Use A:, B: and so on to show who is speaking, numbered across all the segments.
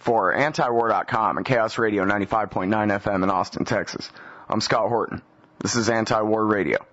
A: For antiwar.com and Chaos Radio 95.9 FM in Austin, Texas, I'm Scott Horton. This is Anti-War Radio.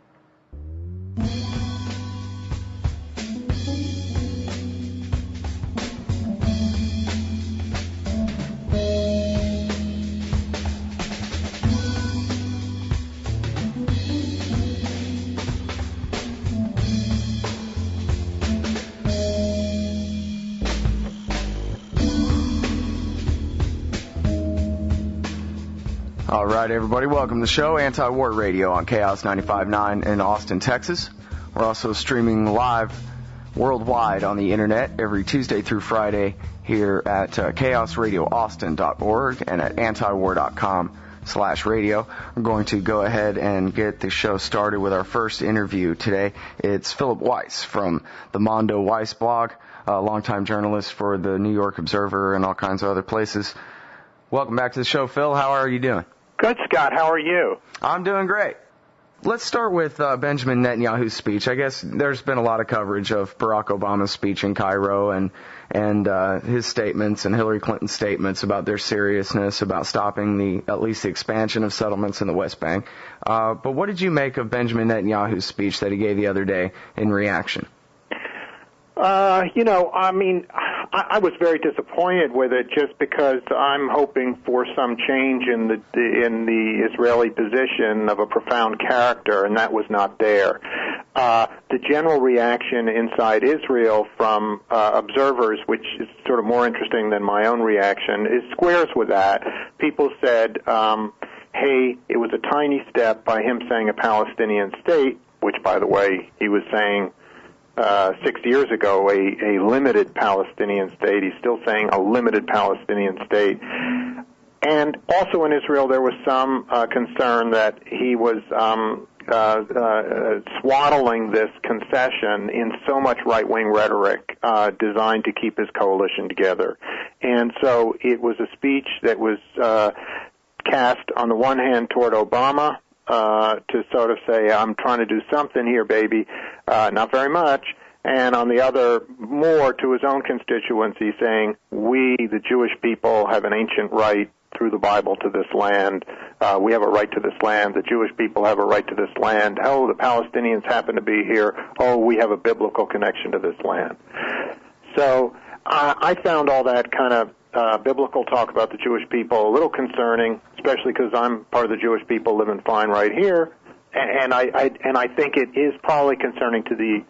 A: All right, everybody, welcome to the show, Anti-War Radio on Chaos 95.9 in Austin, Texas. We're also streaming live worldwide on the internet every Tuesday through Friday here at chaosradioaustin.org and at antiwar.com/radio. We're going to go ahead and get the show started with our first interview today. It's Philip Weiss from the Mondo Weiss blog, a longtime journalist for the New York Observer and all kinds of other places. Welcome back to the show, Phil. How are you doing?
B: Good, Scott. How are you?
A: I'm doing great. Let's start with Benjamin Netanyahu's speech. I guess there's been a lot of coverage of Barack Obama's speech in Cairo and his statements and Hillary Clinton's statements about their seriousness about stopping at least the expansion of settlements in the West Bank. But what did you make of Benjamin Netanyahu's speech that he gave the other day in reaction?
B: I was very disappointed with it just because I'm hoping for some change in the Israeli position of a profound character, and that was not there. The general reaction inside Israel from observers, which is sort of more interesting than my own reaction, is squares with that. People said, hey, it was a tiny step by him saying a Palestinian state, which, by the way, he was saying 6 years ago, a limited Palestinian state. He's still saying a limited Palestinian state. And also in Israel, there was some concern that he was swaddling this concession in so much right-wing rhetoric designed to keep his coalition together. And so it was a speech that was cast on the one hand toward Obama, to sort of say, I'm trying to do something here, baby, not very much, and on the other, more to his own constituency, saying, we, the Jewish people, have an ancient right through the Bible to this land. We have a right to this land. The Jewish people have a right to this land. Oh, the Palestinians happen to be here. Oh, we have a biblical connection to this land. So I found all that kind of biblical talk about the Jewish people a little concerning, especially because I'm part of the Jewish people living fine right here, and I think it is probably concerning to the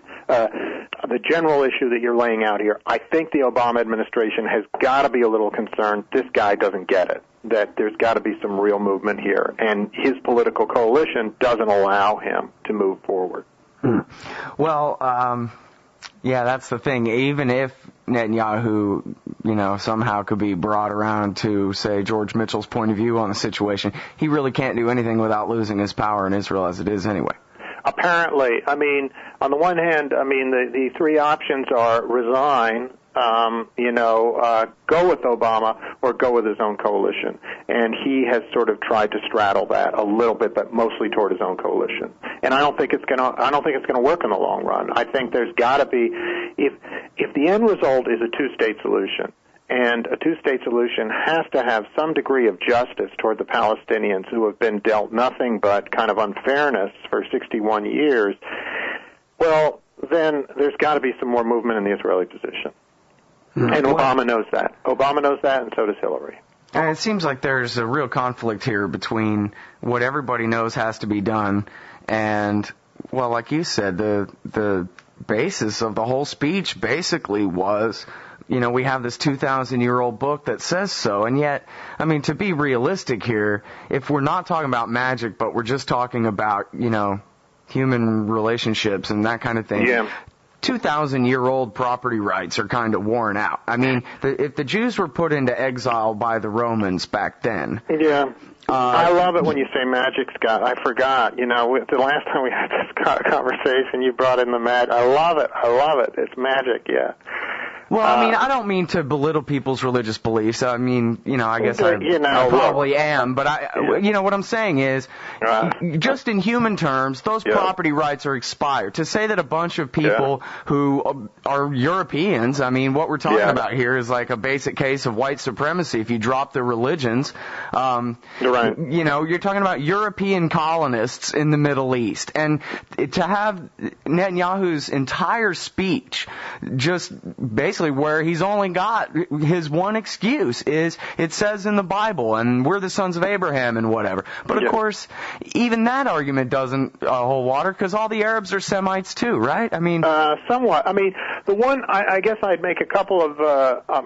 B: general issue that you're laying out here. I think the Obama administration has got to be a little concerned this guy doesn't get it, that there's got to be some real movement here, and his political coalition doesn't allow him to move forward.
A: Well, yeah, that's the thing. Even if Netanyahu, somehow could be brought around to, say, George Mitchell's point of view on the situation, he really can't do anything without losing his power in Israel as it is anyway.
B: Apparently. I mean, on the one hand, the three options are resign, go with Obama, or go with his own coalition. And he has sort of tried to straddle that a little bit, but mostly toward his own coalition. And I don't think it's gonna work in the long run. I think there's got to be, if the end result is a two-state solution, and a two-state solution has to have some degree of justice toward the Palestinians who have been dealt nothing but kind of unfairness for 61 years, well, then there's got to be some more movement in the Israeli position. And Obama knows that. Obama knows that, and so does Hillary.
A: And it seems like there's a real conflict here between what everybody knows has to be done and, well, like you said, the basis of the whole speech basically was, we have this 2,000-year-old book that says so, and yet, to be realistic here, if we're not talking about magic, but we're just talking about, human relationships and that kind of thing,
B: yeah.
A: 2,000-year-old property rights are kind of worn out. If the Jews were put into exile by the Romans back then...
B: Yeah. I love it when you say magic, Scott. I forgot. The last time we had this conversation, you brought in the magic. I love it. It's magic, yeah.
A: Well, I mean, I don't mean to belittle people's religious beliefs. I mean, I guess I probably am. But what I'm saying is, just in human terms, those property rights are expired. To say that a bunch of people who are Europeans, I mean, what we're talking about here is like a basic case of white supremacy. If you drop the religions,
B: you're right.
A: You're talking about European colonists in the Middle East, and to have Netanyahu's entire speech just basically where he's only got his one excuse is it says in the Bible and we're the sons of Abraham and whatever. But of course, even that argument doesn't hold water because all the Arabs are Semites too, right? I mean,
B: somewhat. I mean, the one I guess I'd make a couple of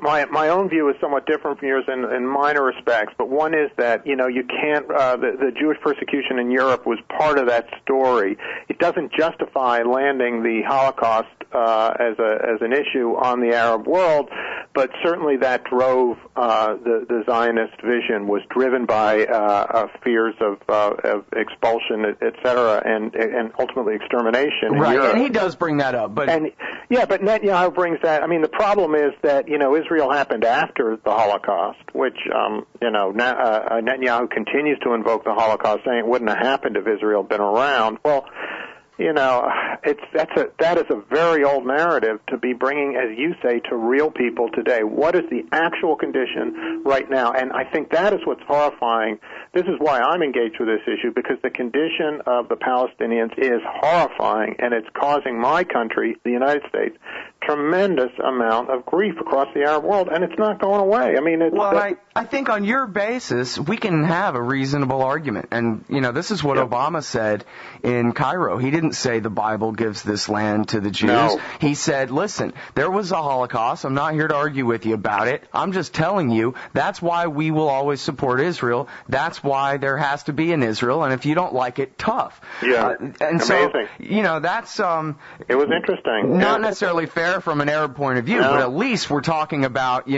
B: my own view is somewhat different from yours in minor respects. But one is that you can't the Jewish persecution in Europe was part of that story. It doesn't justify landing the Holocaust as an issue on the Arab world, but certainly that drove the Zionist vision was driven by fears of expulsion, et cetera, and ultimately extermination.
A: Right, and he does bring that up, but
B: but Netanyahu brings that. I mean, the problem is that Israel happened after the Holocaust, which Netanyahu continues to invoke the Holocaust, saying it wouldn't have happened if Israel had been around. Well, that is a very old narrative to be bringing, as you say, to real people today. What is the actual condition right now? And I think that is what's horrifying. This is why I'm engaged with this issue, because the condition of the Palestinians is horrifying, and it's causing my country, the United States, tremendous amount of grief across the Arab world, and it's not going away. I mean,
A: I think on your basis, we can have a reasonable argument. And, this is what Obama said in Cairo. He didn't say the Bible gives this land to the Jews.
B: No.
A: He said, listen, there was a Holocaust. I'm not here to argue with you about it. I'm just telling you that's why we will always support Israel. That's why there has to be an Israel. And if you don't like it, tough.
B: Yeah.
A: And
B: amazing.
A: So, that's...
B: it was interesting.
A: Not necessarily fair from an Arab point of view, but at least we're talking about,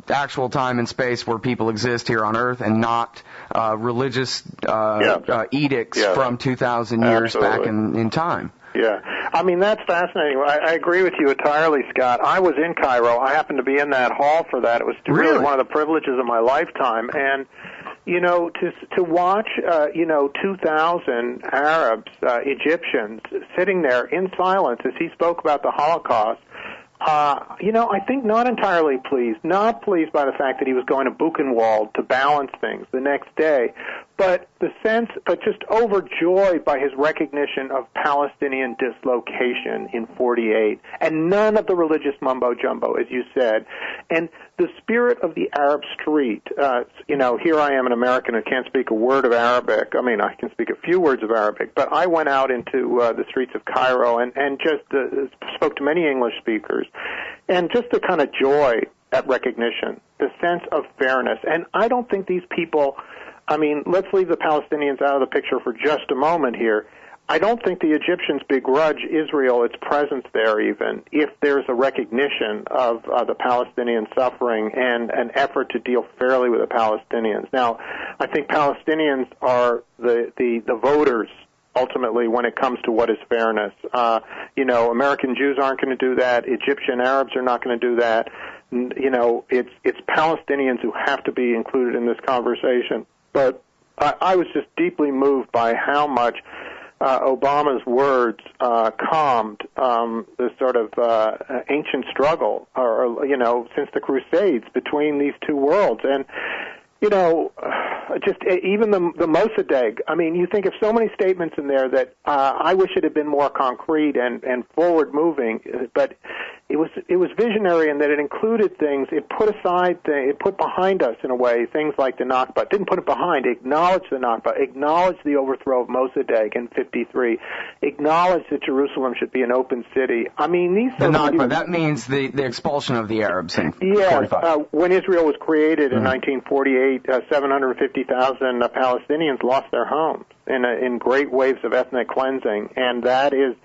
A: actual time and space where people exist here on Earth and not religious edicts from 2,000 years back in time.
B: Yeah. I mean, that's fascinating. I agree with you entirely, Scott. I was in Cairo. I happened to be in that hall for that. It was really one of the privileges of my lifetime. And, to watch, 2,000 Arabs, Egyptians, sitting there in silence as he spoke about the Holocaust, I think not entirely pleased, not pleased by the fact that he was going to Buchenwald to balance things the next day, but just overjoyed by his recognition of Palestinian dislocation in 48, and none of the religious mumbo-jumbo, as you said. And the spirit of the Arab street, here I am, an American who can't speak a word of Arabic. I mean, I can speak a few words of Arabic, but I went out into the streets of Cairo and just spoke to many English speakers, and just the kind of joy at recognition, the sense of fairness. And I don't think these people... I mean, let's leave the Palestinians out of the picture for just a moment here. I don't think the Egyptians begrudge Israel its presence there, even if there's a recognition of the Palestinian suffering and an effort to deal fairly with the Palestinians. Now, I think Palestinians are the voters ultimately when it comes to what is fairness. American Jews aren't going to do that. Egyptian Arabs are not going to do that. It's Palestinians who have to be included in this conversation. But I was just deeply moved by how much Obama's words calmed the sort of ancient struggle, since the Crusades between these two worlds. And, just even the Mossadegh, I mean, you think of so many statements in there that I wish it had been more concrete and forward-moving, but it was visionary in that it included things, it put behind us, in a way, things like the Nakba. Didn't put it behind, acknowledged the Nakba, acknowledged the overthrow of Mossadegh in 53, acknowledged that Jerusalem should be an open city. I mean,
A: the Nakba, that means the expulsion of the Arabs in 45.
B: When Israel was created in 1948, 750,000 Palestinians lost their homes in great waves of ethnic cleansing, and that is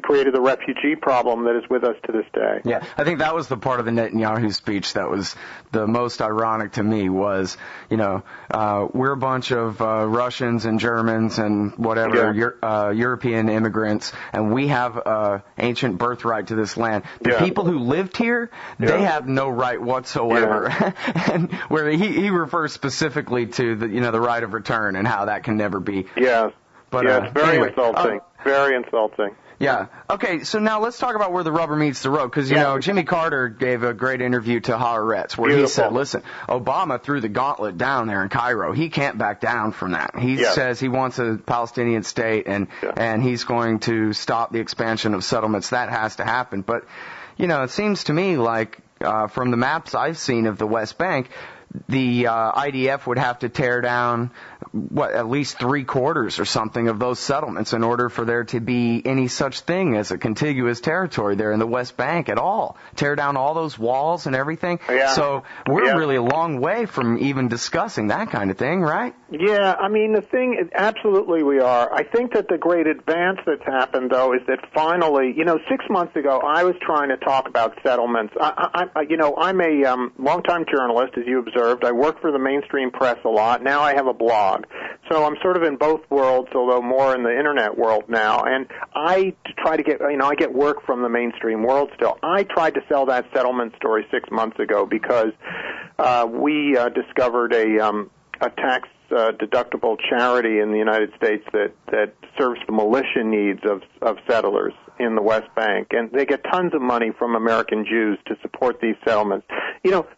B: created the refugee problem that is with us to this day.
A: Yeah, I think that was the part of the Netanyahu speech that was the most ironic to me was, we're a bunch of Russians and Germans and whatever, European immigrants, and we have ancient birthright to this land. The people who lived here, they have no right whatsoever. And where he refers specifically to the right of return and how that can never be.
B: Yes.
A: But,
B: it's very insulting. Very insulting.
A: Yeah. Okay, so now let's talk about where the rubber meets the road, because, Jimmy Carter gave a great interview to Haaretz where he said, listen, Obama threw the gauntlet down there in Cairo. He can't back down from that. He says he wants a Palestinian state, and he's going to stop the expansion of settlements. That has to happen. But, it seems to me like from the maps I've seen of the West Bank, the IDF would have to tear down, at least 3/4 or something of those settlements in order for there to be any such thing as a contiguous territory there in the West Bank at all. Tear down all those walls and everything. Yeah. So we're really a long way from even discussing that kind of thing, right?
B: Yeah, I mean, the thing, absolutely we are. I think that the great advance that's happened, though, is that finally, 6 months ago, I was trying to talk about settlements. I'm a longtime journalist, as you observed. I work for the mainstream press a lot. Now I have a blog. So I'm sort of in both worlds, although more in the internet world now. And I try to get, I get work from the mainstream world still. I tried to sell that settlement story 6 months ago because we discovered a tax deductible charity in the United States that serves the militia needs of settlers in the West Bank, and they get tons of money from American Jews to support these settlements.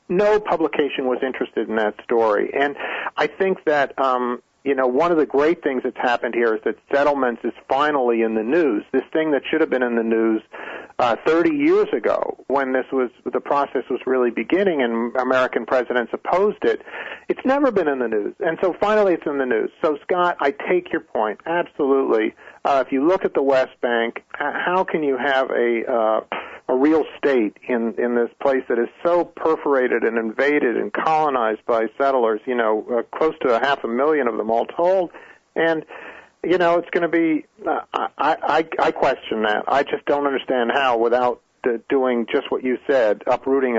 B: No publication was interested in that story, and I think that one of the great things that's happened here is that settlements is finally in the news. This thing that should have been in the news 30 years ago, when the process was really beginning and American presidents opposed it, it's never been in the news. And so finally it's in the news. So, Scott, I take your point. Absolutely. If you look at the West Bank, how can you have a real state in this place that is so perforated and invaded and colonized by settlers, close to 500,000 of them all told? And it's going to be, I question that. I just don't understand how, without doing just what you said, uprooting,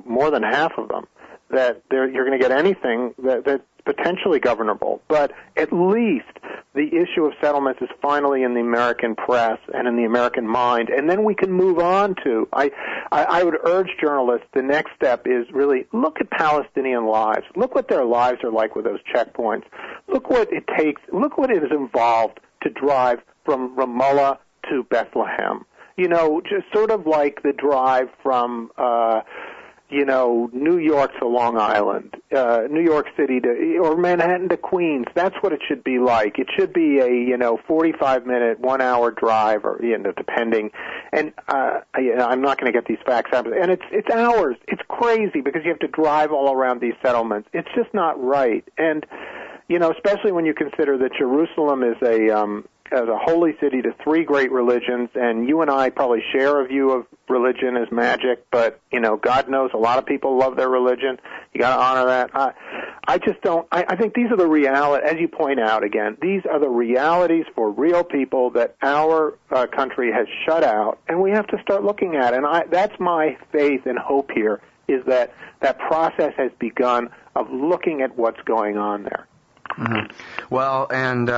B: more than half of them, that you're going to get anything that's potentially governable. But at least the issue of settlements is finally in the American press and in the American mind, and then we can move on to, I would urge journalists, the next step is really look at Palestinian lives. Look what their lives are like with those checkpoints. Look what it takes, look what it is involved to drive from Ramallah to Bethlehem. Just sort of like the drive from New York to Long Island, New York City or Manhattan to Queens. That's what it should be like. It should be a 45-minute, 1-hour drive, or depending. And I'm not going to get these facts out, and it's hours. It's crazy because you have to drive all around these settlements. It's just not right. And especially when you consider that Jerusalem is as a holy city to 3 great religions, and you and I probably share a view of religion as magic, but, God knows a lot of people love their religion. You got to honor that. I just don't, I think these are the reality, as you point out again, these are the realities for real people that our country has shut out, and we have to start looking at. And that's my faith and hope here, is that process has begun of looking at what's going on there.
A: Mm-hmm. Well, and,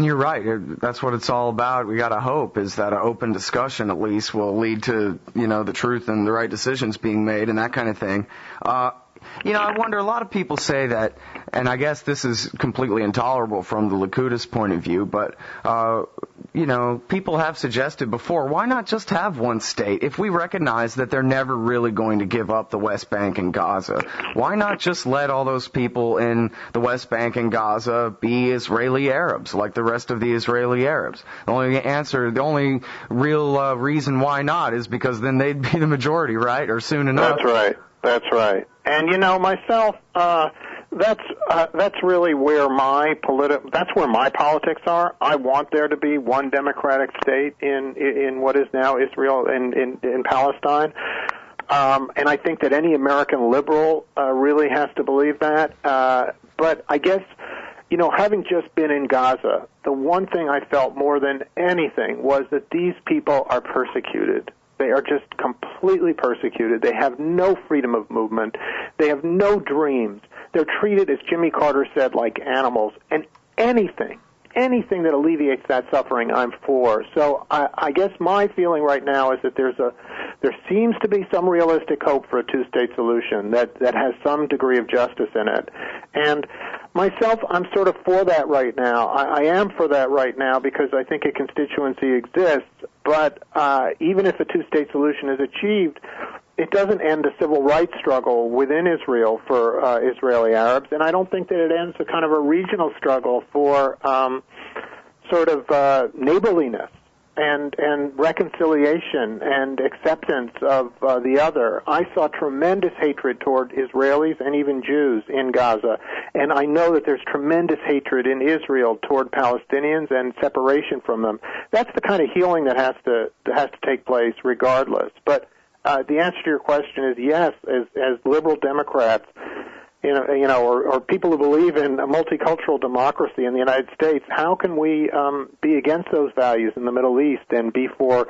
A: you're right. That's what it's all about. We got to hope is that an open discussion at least will lead to, the truth and the right decisions being made and that kind of thing. I wonder, a lot of people say that, and I guess this is completely intolerable from the Likudist point of view, but, people have suggested before, why not just have one state? If we recognize that they're never really going to give up the West Bank and Gaza, why not just let all those people in the West Bank and Gaza be Israeli Arabs, like the rest of the Israeli Arabs? The only real reason why not is because then they'd be the majority, right, or soon enough.
B: That's right. And myself, that's really where that's where my politics are. I want there to be one democratic state in what is now Israel in Palestine. And I think that any American liberal really has to believe that. But I guess, having just been in Gaza, the one thing I felt more than anything was that these people are persecuted. They are just completely persecuted. They have no freedom of movement. They have no dreams. They're treated, as Jimmy Carter said, like animals. And anything that alleviates that suffering, I'm for. So I guess my feeling right now is that there seems to be some realistic hope for a two-state solution that has some degree of justice in it. And myself, I'm sort of for that right now. I am for that right now because I think a constituency exists. But even if a two-state solution is achieved, it doesn't end a civil rights struggle within Israel for Israeli Arabs, and I don't think that it ends a kind of a regional struggle for sort of neighborliness and reconciliation and acceptance of the other. I saw tremendous hatred toward Israelis and even Jews in Gaza, and I know that there's tremendous hatred in Israel toward Palestinians and separation from them. That's the kind of healing that has to take place regardless. But the answer to your question is yes. As liberal Democrats, or people who believe in a multicultural democracy in the United States, how can we be against those values in the Middle East and be for,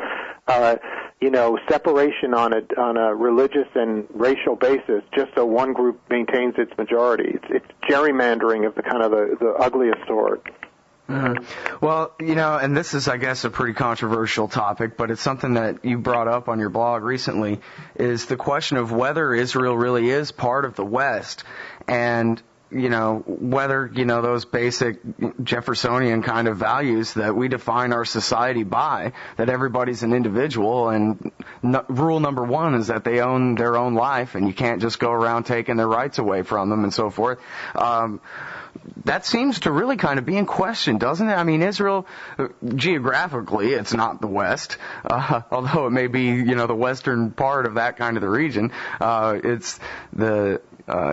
B: separation on a religious and racial basis, just so one group maintains its majority? It's gerrymandering of the kind of the ugliest sort.
A: Mm-hmm. Well, and this is, I guess, a pretty controversial topic, but it's something that you brought up on your blog recently, is the question of whether Israel really is part of the West, and, whether, those basic Jeffersonian kind of values that we define our society by, that everybody's an individual, and rule number one is that they own their own life, and you can't just go around taking their rights away from them and so forth. That seems to really kind of be in question, doesn't it? I mean, Israel, geographically, it's not the West, although it may be, the western part of that kind of the region. It's the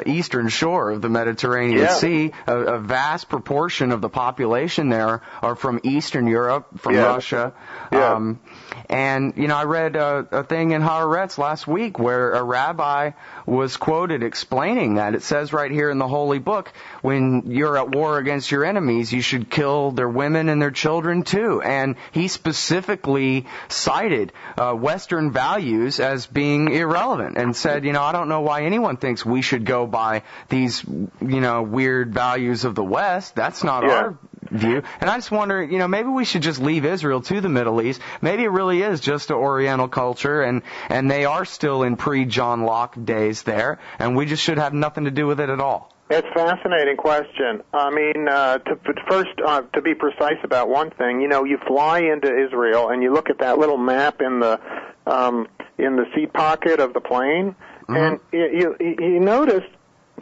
A: eastern shore of the Mediterranean Sea. A vast proportion of the population there are from Eastern Europe, from Russia. And, I read a thing in Haaretz last week where a rabbi was quoted explaining that. It says right here in the Holy Book, when you're at war against your enemies, you should kill their women and their children too. And he specifically cited Western values as being irrelevant and said, I don't know why anyone thinks we should go by these, weird values of the West. That's not our view. And I just wonder, maybe we should just leave Israel to the Middle East. Maybe it really is just an Oriental culture, and they are still in pre-John Locke days there, and we just should have nothing to do with it at all.
B: It's a fascinating question. I mean, to be precise about one thing, you fly into Israel and you look at that little map in the seat pocket of the plane, and you notice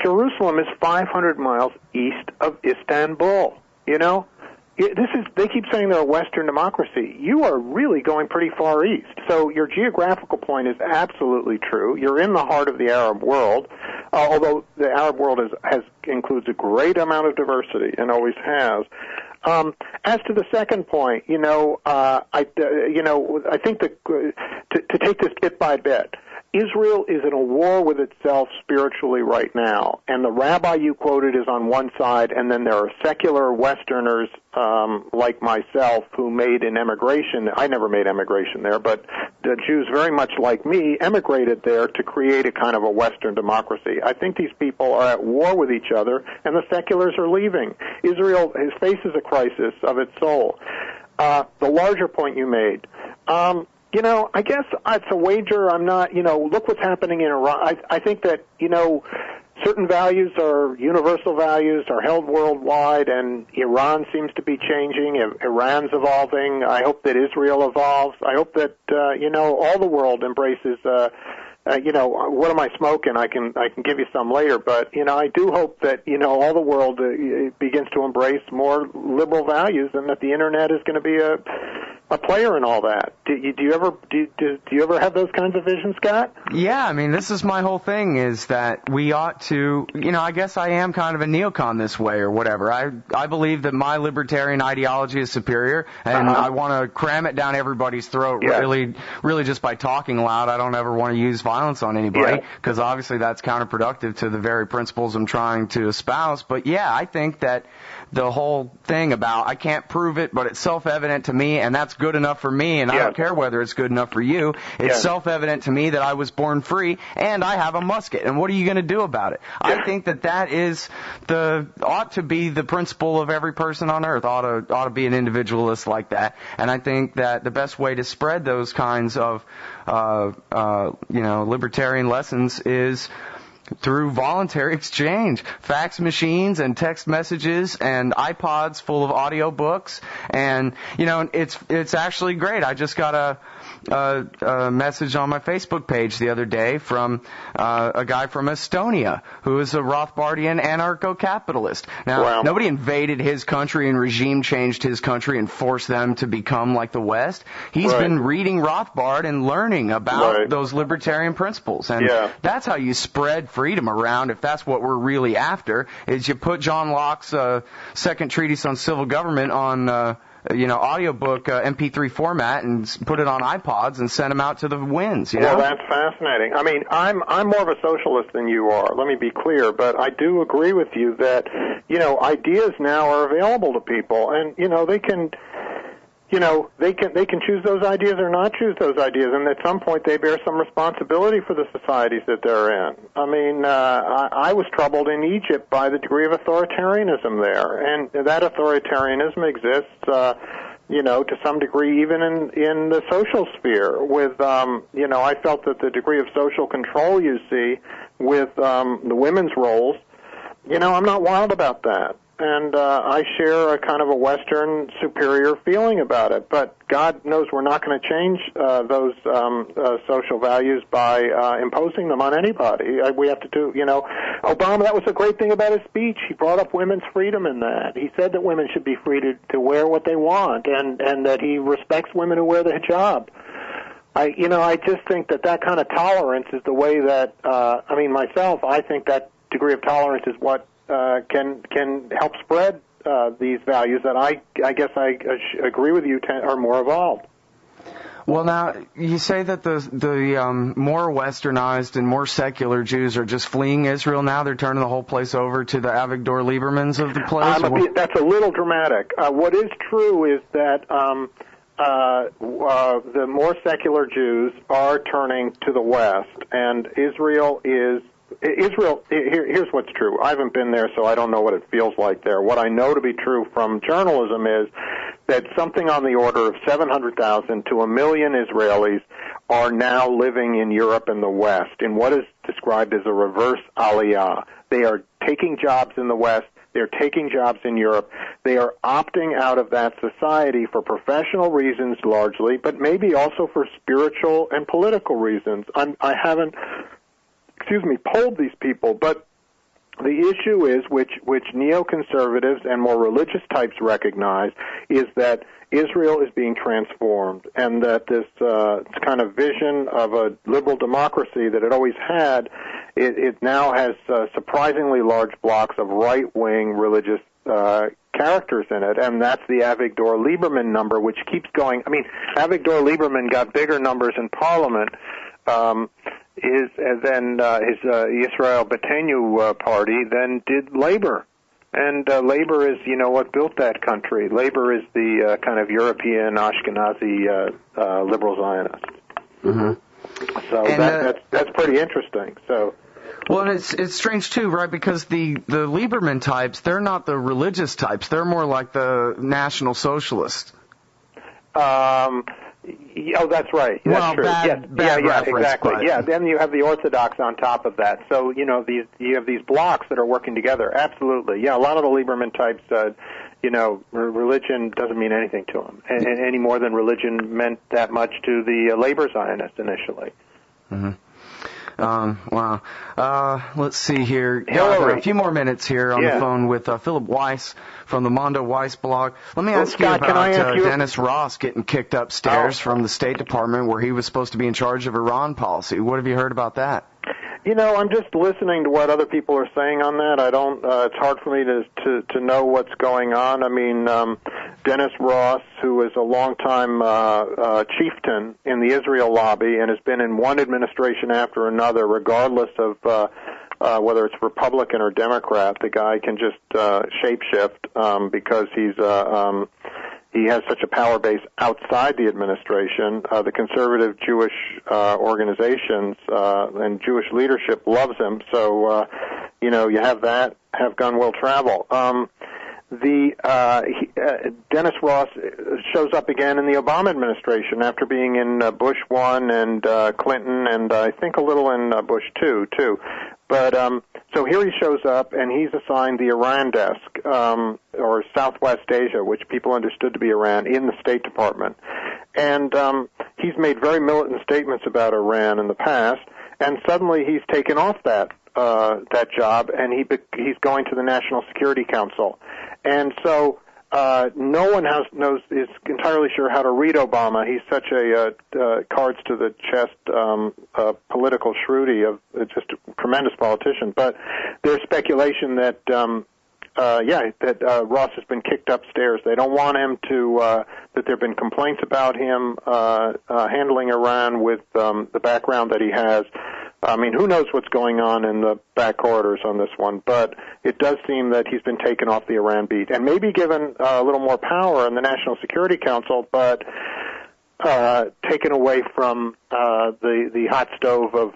B: Jerusalem is 500 miles east of Istanbul. They keep saying they're a Western democracy. You are really going pretty far east. So your geographical point is absolutely true. You're in the heart of the Arab world, although the Arab world includes a great amount of diversity and always has. As to the second point, I think that to take this bit by bit, Israel is in a war with itself spiritually right now, and the rabbi you quoted is on one side, and then there are secular Westerners like myself who made an emigration. I never made emigration there, but the Jews very much like me emigrated there to create a kind of a Western democracy. I think these people are at war with each other, and the seculars are leaving. Israel faces a crisis of its soul. The larger point you made, I guess it's a wager. I'm not, look what's happening in Iran. I think that, certain values are universal values, are held worldwide, and Iran seems to be changing. Iran's evolving. I hope that Israel evolves. I hope that, all the world embraces, what am I smoking? I can give you some later, but, I do hope that, all the world begins to embrace more liberal values, and that the Internet is going to be a player in all that. Do you ever have those kinds of visions, Scott?
A: Yeah, I mean, this is my whole thing, is that we ought to, I guess I am kind of a neocon this way or whatever. I believe that my libertarian ideology is superior, and I want to cram it down everybody's throat, really just by talking loud. I don't ever want to use violence on anybody, because obviously that's counterproductive to the very principles I'm trying to espouse. But yeah, I think that the whole thing about I can't prove it, but it's self-evident to me, and that's good enough for me, and I don't care whether it's good enough for you. It's self-evident to me that I was born free, and I have a musket, and what are you going to do about it? I think that is ought to be the principle of every person on earth, ought to be an individualist like that, and I think that the best way to spread those kinds of libertarian lessons is through voluntary exchange, fax machines and text messages and iPods full of audio books, and it's actually great. I just got a message on my Facebook page the other day from a guy from Estonia who is a Rothbardian anarcho-capitalist. Now, nobody invaded his country and regime changed his country and forced them to become like the West. He's been reading Rothbard and learning about those libertarian principles, and that's how you spread freedom around. If that's what we're really after, is you put John Locke's Second Treatise on Civil Government on audiobook MP3 format and put it on iPods and send them out to the winds.
B: Well, that's fascinating. I mean, I'm more of a socialist than you are. Let me be clear, but I do agree with you that ideas now are available to people, and they can. They can choose those ideas or not choose those ideas, and at some point they bear some responsibility for the societies that they're in. I mean, I was troubled in Egypt by the degree of authoritarianism there, and that authoritarianism exists, to some degree even in the social sphere. With, I felt that the degree of social control you see with the women's roles, I'm not wild about that. And I share a kind of a Western superior feeling about it. But God knows we're not going to change those social values by imposing them on anybody. We have to do, Obama, that was a great thing about his speech. He brought up women's freedom in that. He said that women should be free to wear what they want, and that he respects women who wear the hijab. I just think that kind of tolerance is the way that, myself, I think that degree of tolerance is what can help spread these values that I guess I agree with you are more evolved.
A: Well, now you say that the more westernized and more secular Jews are just fleeing Israel now. They're turning the whole place over to the Avigdor Liebermans of the place.
B: That's a little dramatic. What is true is that the more secular Jews are turning to the West, and Israel. Here's what's true. I haven't been there, so I don't know what it feels like there. What I know to be true from journalism is that something on the order of 700,000 to 1 million Israelis are now living in Europe and the West in what is described as a reverse aliyah. They are taking jobs in the West. They're taking jobs in Europe. They are opting out of that society for professional reasons largely, but maybe also for spiritual and political reasons. I haven't polled these people, but the issue is, which neoconservatives and more religious types recognize, is that Israel is being transformed, and that this kind of vision of a liberal democracy that it always had, it now has surprisingly large blocks of right-wing religious characters in it, and that's the Avigdor Lieberman number, which keeps going. I mean, Avigdor Lieberman got bigger numbers in Parliament his Israel Beitenu party then did Labor. And Labor is, what built that country. Labor is the kind of European Ashkenazi liberal Zionist. Mm-hmm. So that's pretty interesting. So.
A: Well, and it's strange too, right? Because the Lieberman types, they're not the religious types. They're more like the National Socialists.
B: Oh, that's right. That's true.
A: Bad reference,
B: exactly.
A: But...
B: Yeah, then you have the Orthodox on top of that. So, you have these blocks that are working together. Absolutely. Yeah, a lot of the Lieberman types, religion doesn't mean anything to them, and any more than religion meant that much to the labor Zionists initially.
A: Mm-hmm. Wow. Let's see here.
B: Hillary.
A: A few more minutes here on the phone with Philip Weiss from the Mondo Weiss blog. Let me ask
B: Scott,
A: you about Dennis Ross getting kicked upstairs from the State Department where he was supposed to be in charge of Iran policy. What have you heard about that?
B: You know, I'm just listening to what other people are saying on that. I don't. It's hard for me to know what's going on. I mean, Dennis Ross, who is a longtime chieftain in the Israel lobby and has been in one administration after another, regardless of whether it's Republican or Democrat, the guy can just shapeshift because he has such a power base outside the administration. The conservative Jewish organizations and Jewish leadership loves him. So, you have gun will travel. Dennis Ross shows up again in the Obama administration after being in Bush 1 and Clinton and I think a little in Bush 2 too. But so here he shows up, and he's assigned the Iran desk, or Southwest Asia, which people understood to be Iran, in the State Department. And he's made very militant statements about Iran in the past, and suddenly he's taken off that job, and he's going to the National Security Council. And so no one is entirely sure how to read Obama. He's such a cards to the chest political shrewdie of just a tremendous politician. But there's speculation that Ross has been kicked upstairs. They don't want him to. That there have been complaints about him handling Iran with the background that he has. I mean, who knows what's going on in the back corridors on this one, but it does seem that he's been taken off the Iran beat and maybe given a little more power in the National Security Council, but taken away from the hot stove of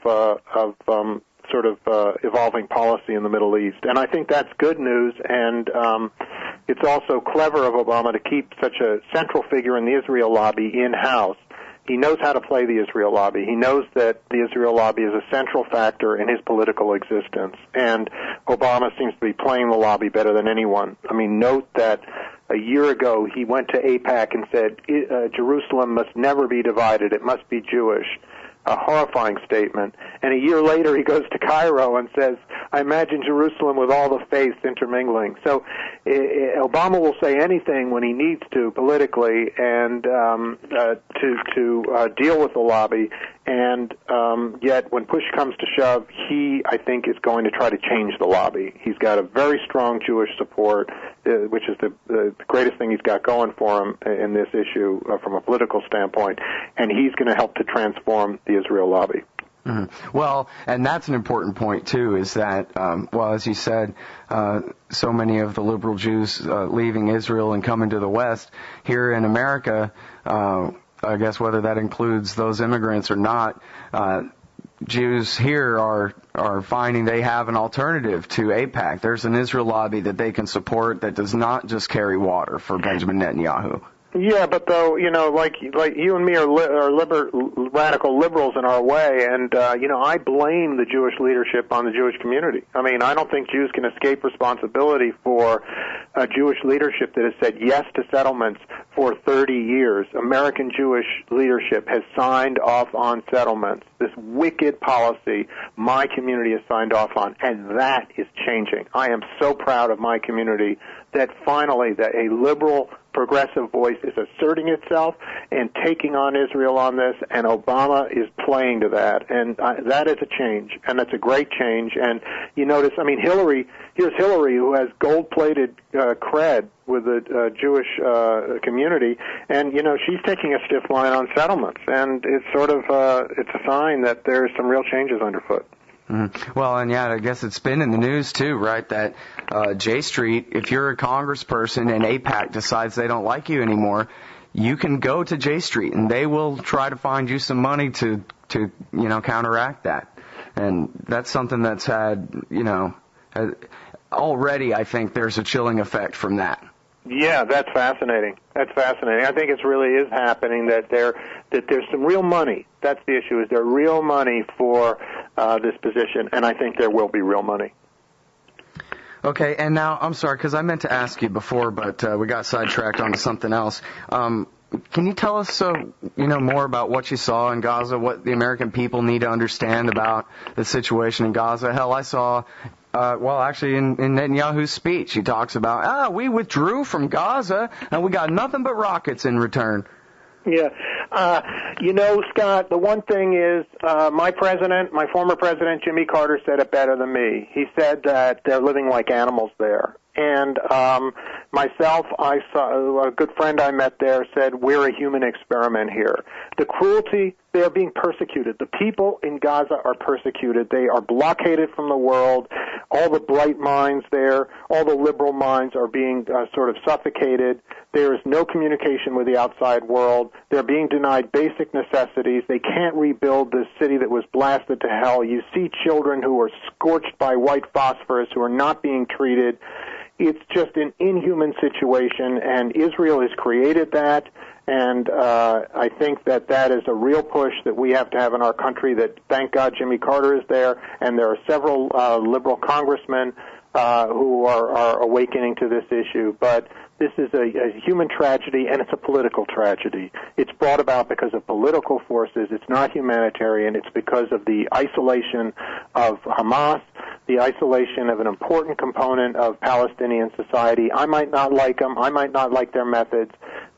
B: evolving policy in the Middle East. And I think that's good news, and it's also clever of Obama to keep such a central figure in the Israel lobby in-house. He knows how to play the Israel lobby. He knows that the Israel lobby is a central factor in his political existence. And Obama seems to be playing the lobby better than anyone. I mean, note that a year ago he went to AIPAC and said, Jerusalem must never be divided. It must be Jewish. A horrifying statement. And a year later he goes to Cairo and says, I imagine Jerusalem with all the faiths intermingling. So Obama will say anything when he needs to politically and to deal with the lobby. And yet when push comes to shove, he, I think, is going to try to change the lobby. He's got a very strong Jewish support, which is the greatest thing he's got going for him in this issue from a political standpoint. And he's going to help to transform the Israel lobby.
A: Mm-hmm. Well, and that's an important point, too, is that, as you said, so many of the liberal Jews leaving Israel and coming to the West, here in America, I guess whether that includes those immigrants or not, Jews here are finding they have an alternative to AIPAC. There's an Israel lobby that they can support that does not just carry water for Benjamin Netanyahu.
B: Yeah, but though, like you and me are radical liberals in our way, and I blame the Jewish leadership on the Jewish community. I mean, I don't think Jews can escape responsibility for a Jewish leadership that has said yes to settlements for 30 years. American Jewish leadership has signed off on settlements. This wicked policy my community has signed off on, and that is changing. I am so proud of my community that finally that a liberal progressive voice is asserting itself and taking on Israel on this, and Obama is playing to that. And that is a change, and that's a great change. And you notice, I mean, here's Hillary, who has gold-plated cred with the Jewish community, and, she's taking a stiff line on settlements. And it's sort of, it's a sign that there's some real changes underfoot.
A: Mm-hmm. Well, and I guess it's been in the news too, right, that J Street, if you're a congressperson and AIPAC decides they don't like you anymore, you can go to J Street and they will try to find you some money to counteract that. And that's something that's had, already I think there's a chilling effect from that.
B: Yeah, that's fascinating. I think it really is happening that there's some real money. That's the issue, is there real money for this position, and I think there will be real money.
A: Okay, and now, I'm sorry, because I meant to ask you before, but we got sidetracked onto something else. Can you tell us, more about what you saw in Gaza, what the American people need to understand about the situation in Gaza? Hell, I saw, actually in Netanyahu's speech, he talks about, we withdrew from Gaza and we got nothing but rockets in return.
B: Yeah. Scott, the one thing is, my former president, Jimmy Carter, said it better than me. He said that they're living like animals there. And myself, I saw a good friend I met there said, we're a human experiment here. The cruelty, they are being persecuted. The people in Gaza are persecuted. They are blockaded from the world. All the bright minds there, all the liberal minds are being sort of suffocated. There is no communication with the outside world. They're being denied basic necessities. They can't rebuild this city that was blasted to hell. You see children who are scorched by white phosphorus who are not being treated. It's just an inhuman situation, and Israel has created that, and I think that is a real push that we have to have in our country, that thank God Jimmy Carter is there, and there are several liberal congressmen who are awakening to this issue. But this is a human tragedy, and it's a political tragedy. It's brought about because of political forces. It's not humanitarian. It's because of the isolation of Hamas, the isolation of an important component of Palestinian society. I might not like them. I might not like their methods.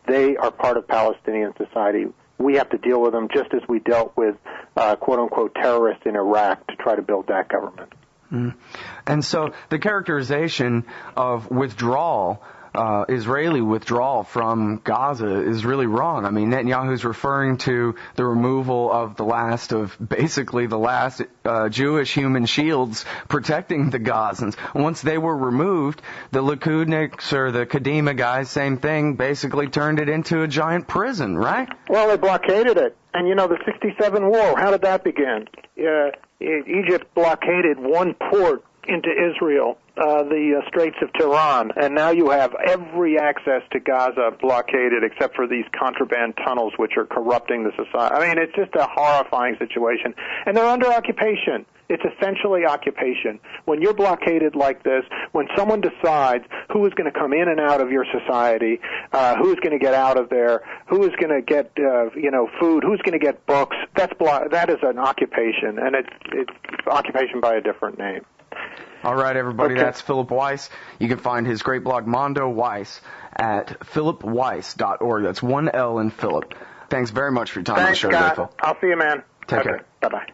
B: They are part of Palestinian society. We have to deal with them just as we dealt with, quote-unquote, terrorists in Iraq to try to build that government.
A: And so the characterization of withdrawal, Israeli withdrawal from Gaza is really wrong. I mean, Netanyahu's referring to the removal of the last Jewish human shields protecting the Gazans. Once they were removed, the Likudniks or the Kadima guys, same thing, basically turned it into a giant prison, right?
B: Well, they blockaded it. And, the 67 war, how did that begin? Egypt blockaded one port into Israel, the Straits of Tiran, and now you have every access to Gaza blockaded except for these contraband tunnels which are corrupting the society. I mean, it's just a horrifying situation. And they're under occupation. It's essentially occupation. When you're blockaded like this, when someone decides who is going to come in and out of your society, who is going to get out of there, who is going to get, food, who's going to get books, that is an occupation, and it's occupation by a different name.
A: All right, everybody,
B: Okay.
A: That's Philip Weiss. You can find his great blog, Mondo Weiss, at philipweiss.org. That's one L in Philip. Thanks very much for your time on the
B: Thanks,
A: show,
B: Scott.
A: Phil.
B: I'll see you, man.
A: Take care.
B: Bye-bye.